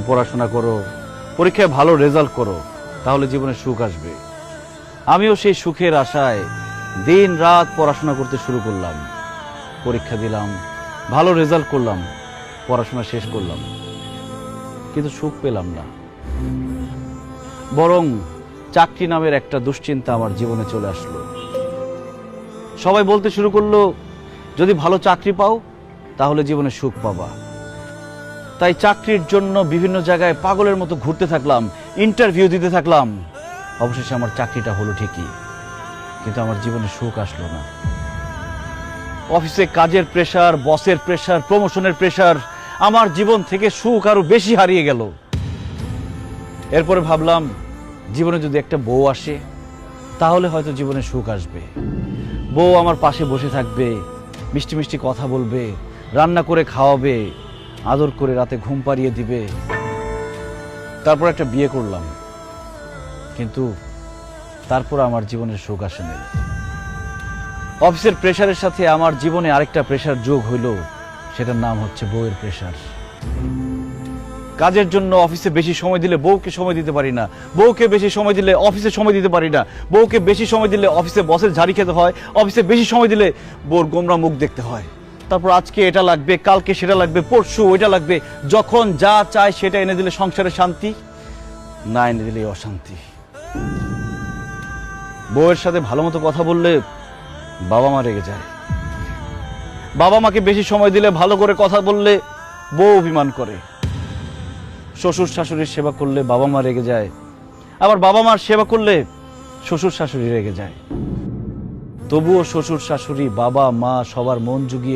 পড়াশোনা করো, পরীক্ষায় ভালো রেজাল্ট করো, তাহলে জীবনে সুখ আসবে। আমিও সেই সুখের আশায় দিন রাত পড়াশোনা করতে শুরু করলাম। পরীক্ষা দিলাম, ভালো রেজাল্ট করলাম, পড়াশোনা শেষ করলাম, কিন্তু সুখ পেলাম না। বরং চাকরি নামের একটা দুশ্চিন্তা আমার জীবনে চলে আসলো। সবাই বলতে শুরু করলো, যদি ভালো চাকরি পাও তাহলে জীবনে সুখ পাবা। তাই চাকরির জন্য বিভিন্ন জায়গায় পাগলের মতো ঘুরতে থাকলাম, ইন্টারভিউ দিতে থাকলাম। অবশেষে আমার চাকরিটা হলো ঠিকই, কিন্তু আমার জীবনে সুখ আসলো না। অফিসে কাজের প্রেসার, বসের প্রেসার, প্রমোশনের প্রেসার, আমার জীবন থেকে সুখ আরো বেশি হারিয়ে গেল। এরপরে ভাবলাম, জীবনে যদি একটা বউ আসে তাহলে হয়তো জীবনে সুখ আসবে। বউ আমার পাশে বসে থাকবে, মিষ্টি মিষ্টি কথা বলবে, রান্না করে খাওয়াবে, আদর করে রাতে ঘুম পাড়িয়ে দিবে। তারপর একটা বিয়ে করলাম, কিন্তু তারপর আমার জীবনের সুখ আসে নাই। অফিসের প্রেসারের সাথে আমার জীবনে আরেকটা প্রেসার যোগ হইল, সেটার নাম হচ্ছে বউয়ের প্রেসার। কাজের জন্য অফিসে বেশি সময় দিলে বউকে সময় দিতে পারি না, বউকে বেশি সময় দিলে অফিসে সময় দিতে পারি না, বউকে বেশি সময় দিলে অফিসে বসের ঝাড়ি খেতে হয়, অফিসে বেশি সময় দিলে বউর গোমরা মুখ দেখতে হয়। তারপর আজকে এটা লাগবে, কালকে সেটা লাগবে, পরশু ওইটা লাগবে। যখন যা চায় সেটা এনে দিলে সংসারে শান্তি, না এনে দিলে অশান্তি। বউয়ের সাথে ভালো মতো কথা বললে বাবা মা রেগে যায়, বাবা মাকে বেশি সময় দিলে, ভালো করে কথা বললে বউ অভিমান করে। শ্বশুর শাশুড়ির সেবা করলে বাবা মা রেগে যায়, আবার বাবা মার সেবা করলে শ্বশুর শাশুড়ি রেগে যায়। তবুও শ্বশুর শাশুড়ি, বাবা মা সবার মন জুগিয়ে